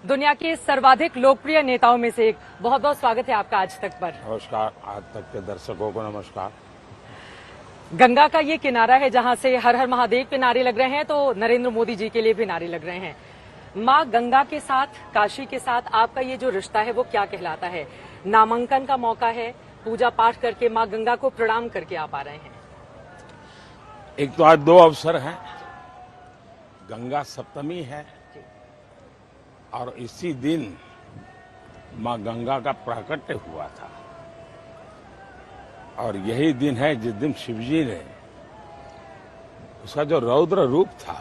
दुनिया के सर्वाधिक लोकप्रिय नेताओं में से एक। बहुत बहुत स्वागत है आपका आज तक पर। नमस्कार, आज तक के दर्शकों को नमस्कार। गंगा का ये किनारा है जहां से हर हर महादेव के नारे लग रहे हैं, तो नरेंद्र मोदी जी के लिए भी नारे लग रहे हैं। मां गंगा के साथ, काशी के साथ आपका ये जो रिश्ता है वो क्या कहलाता है? नामांकन का मौका है, पूजा पाठ करके मां गंगा को प्रणाम करके आप आ रहे हैं। एक तो आज दो अवसर हैं, गंगा सप्तमी है और इसी दिन मां गंगा का प्राकट्य हुआ था और यही दिन है जिस दिन शिवजी ने उसका जो रौद्र रूप था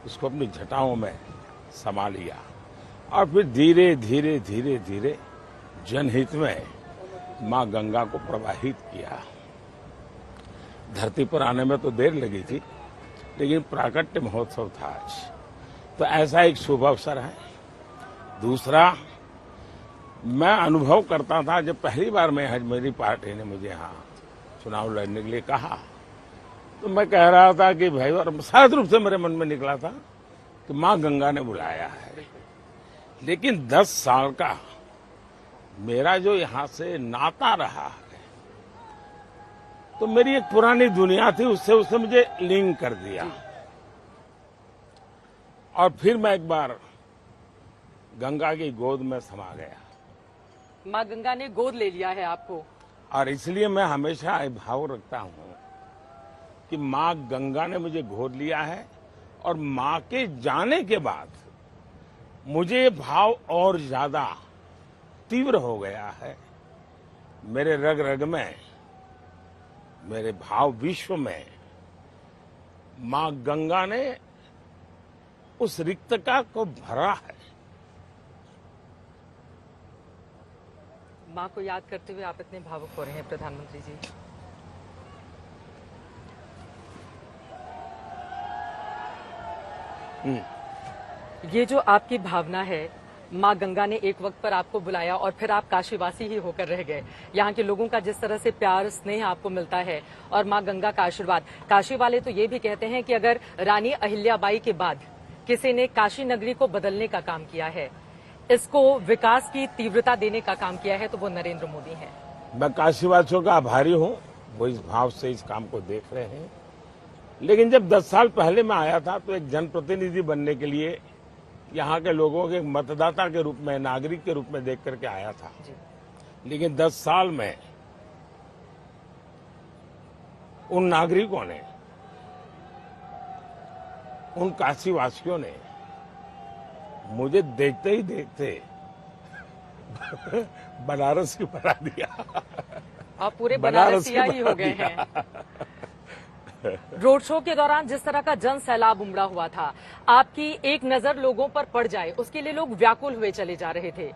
उसको अपनी जटाओं में समा लिया और फिर धीरे धीरे धीरे धीरे जनहित में मां गंगा को प्रवाहित किया। धरती पर आने में तो देर लगी थी, लेकिन प्राकट्य महोत्सव था आज, तो ऐसा एक शुभ अवसर है। दूसरा, मैं अनुभव करता था जब पहली बार मेरी पार्टी ने मुझे यहाँ चुनाव लड़ने के लिए कहा, तो मैं कह रहा था कि भाई, और सहज रूप से मेरे मन में निकला था कि मां गंगा ने बुलाया है। लेकिन 10 साल का मेरा जो यहाँ से नाता रहा है, तो मेरी एक पुरानी दुनिया थी, उससे मुझे लिंक कर दिया और फिर मैं एक बार गंगा की गोद में समा गया। मां गंगा ने गोद ले लिया है आपको, और इसलिए मैं हमेशा ये भाव रखता हूं कि मां गंगा ने मुझे गोद लिया है और मां के जाने के बाद मुझे ये भाव और ज्यादा तीव्र हो गया है। मेरे रग रग में, मेरे भाव विश्व में मां गंगा ने उस रिक्तता को भरा है। मां को याद करते हुए आप इतने भावुक हो रहे हैं प्रधानमंत्री जी। ये जो आपकी भावना है, मां गंगा ने एक वक्त पर आपको बुलाया और फिर आप काशीवासी ही होकर रह गए। यहाँ के लोगों का जिस तरह से प्यार स्नेह आपको मिलता है और मां गंगा का आशीर्वाद, काशी वाले तो ये भी कहते हैं कि अगर रानी अहिल्याबाई के बाद किसी ने काशी नगरी को बदलने का काम किया है, इसको विकास की तीव्रता देने का काम किया है, तो वो नरेंद्र मोदी हैं। मैं काशीवासियों का आभारी हूं, वो इस भाव से इस काम को देख रहे हैं। लेकिन जब 10 साल पहले मैं आया था तो एक जनप्रतिनिधि बनने के लिए यहाँ के लोगों के एक मतदाता के रूप में, नागरिक के रूप में देख करके आया था। लेकिन 10 साल में उन नागरिकों ने, उन काशीवासियों ने मुझे देखते ही देखते बनारस ही बना दिया। आप पूरे बनारसिया ही हो गए हैं। रोड शो के दौरान जिस तरह का जन सैलाब उमड़ा हुआ था, आपकी एक नजर लोगों पर पड़ जाए उसके लिए लोग व्याकुल हुए चले जा रहे थे।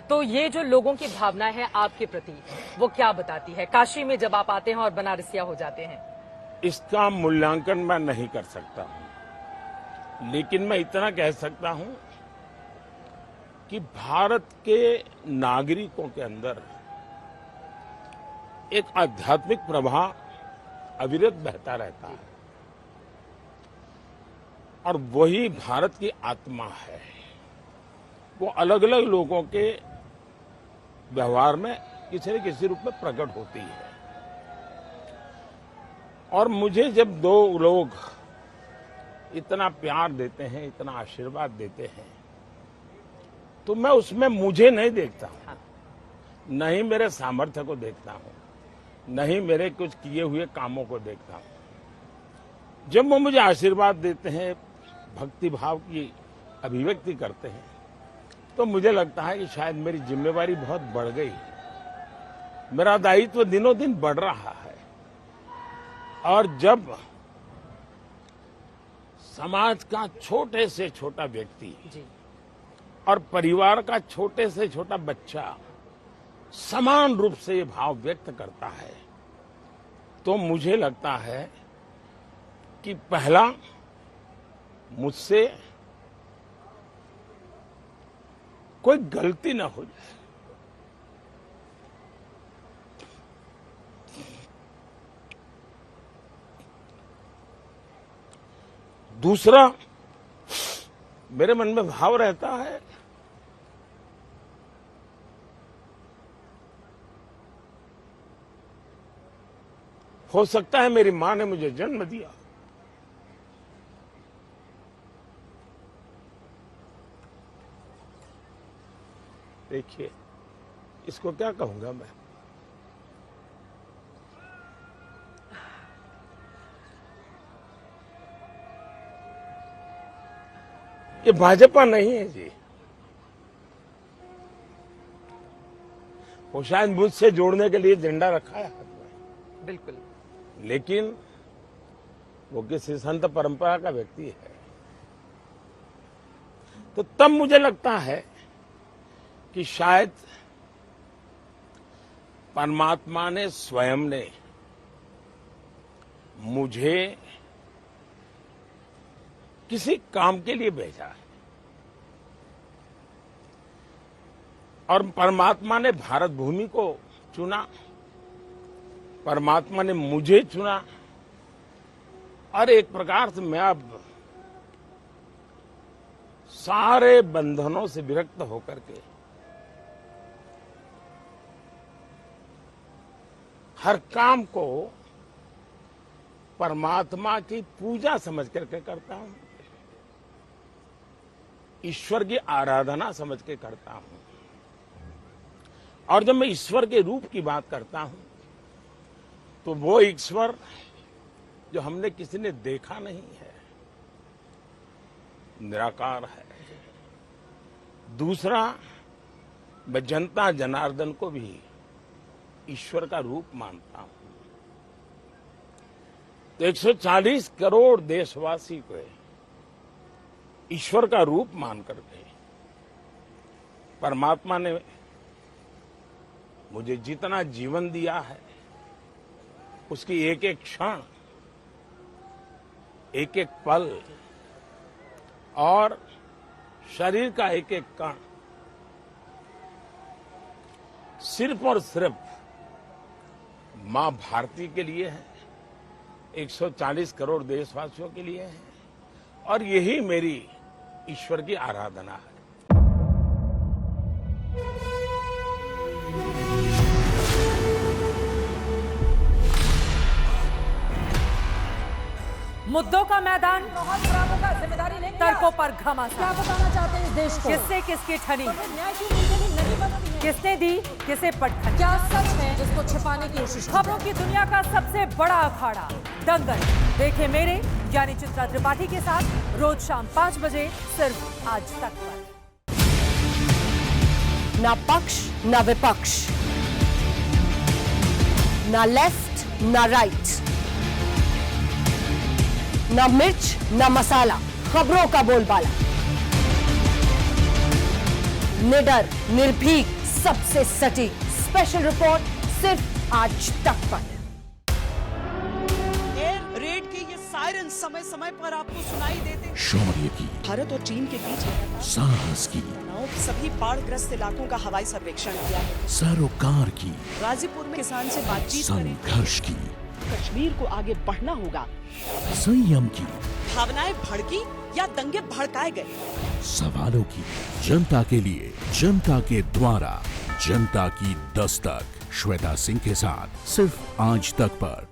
तो ये जो लोगों की भावना है आपके प्रति, वो क्या बताती है काशी में जब आप आते हैं और बनारसिया हो जाते हैं? इसका मूल्यांकन मैं नहीं कर सकता हूं, लेकिन मैं इतना कह सकता हूं कि भारत के नागरिकों के अंदर एक आध्यात्मिक प्रवाह अविरत बहता रहता है और वही भारत की आत्मा है। वो अलग अलग लोगों के व्यवहार में किसी न किसी रूप में प्रकट होती है। और मुझे जब दो लोग इतना प्यार देते हैं, इतना आशीर्वाद देते हैं, तो मैं उसमें मुझे नहीं देखता हूं, नहीं मेरे सामर्थ्य को देखता हूं, नहीं मेरे कुछ किए हुए कामों को देखता हूं। जब वो मुझे आशीर्वाद देते हैं, भक्ति भाव की अभिव्यक्ति करते हैं, तो मुझे लगता है कि शायद मेरी जिम्मेवारी बहुत बढ़ गई, मेरा दायित्व दिनों दिन बढ़ रहा है। और जब समाज का छोटे से छोटा व्यक्ति और परिवार का छोटे से छोटा बच्चा समान रूप से ये भाव व्यक्त करता है, तो मुझे लगता है कि पहला, मुझसे कोई गलती न हो जाए। दूसरा, मेरे मन में भाव रहता है हो सकता है मेरी मां ने मुझे जन्म दिया, देखिए इसको क्या कहूंगा मैं। ये भाजपा नहीं है जी, वो शायद मुझसे जोड़ने के लिए झंडा रखा है हाथ में, बिल्कुल। लेकिन वो किसी संत परंपरा का व्यक्ति है। तो तब मुझे लगता है कि शायद परमात्मा ने स्वयं ने मुझे किसी काम के लिए भेजा है, और परमात्मा ने भारत भूमि को चुना, परमात्मा ने मुझे चुना, और एक प्रकार से मैं अब सारे बंधनों से विरक्त होकर के हर काम को परमात्मा की पूजा समझ करके करता हूं, ईश्वर की आराधना समझ के करता हूं। और जब मैं ईश्वर के रूप की बात करता हूं तो वो ईश्वर जो हमने किसी ने देखा नहीं है, निराकार है। दूसरा, मैं जनता जनार्दन को भी ईश्वर का रूप मानता हूं। तो 140 करोड़ देशवासी को ईश्वर का रूप मान करके परमात्मा ने मुझे जितना जीवन दिया है, उसकी एक एक क्षण, एक एक पल और शरीर का एक एक कण सिर्फ और सिर्फ मां भारती के लिए है, 140 करोड़ देशवासियों के लिए है, और यही मेरी ईश्वर की आराधना है। मुद्दों का मैदान, बहुत खराबों का जिम्मेदारी लेंगे तर्कों आप? पर घमासान, क्या बताना चाहते हैं इस देश को? किससे किसकी ठनी, तो फिर न्याय की नीति नहीं बनती है। किसने दी किसे पटखनी। क्या सच है जिसको छिपाने की कोशिश की खबरों की दुनिया का सबसे बड़ा अखाड़ा दंगल देखे मेरे यानी चित्रा त्रिपाठी के साथ रोज शाम 5 बजे सिर्फ आज तक पर। ना पक्ष ना विपक्ष, ना लेफ्ट ना राइट, ना मिर्च ना मसाला, खबरों का बोलबाला, निडर निर्भीक सबसे सटीक स्पेशल रिपोर्ट सिर्फ आज तक पर। एयर रेड के ये सायरन समय समय पर आपको सुनाई देते हैं। शौर्य की, भारत और चीन के बीच लगातार साहस की, तनाव के सभी बाढ़ग्रस्त इलाकों का हवाई सर्वेक्षण किया है। सरोकार की, गाजीपुर में किसान से बातचीत करें। संघर्ष की, कश्मीर को आगे बढ़ना होगा। संयम की, भावनाएं भड़की या दंगे भड़काए गए, सवालों की, जनता के लिए, जनता के द्वारा, जनता की दस्तक। श्वेता सिंह के साथ सिर्फ आज तक पर।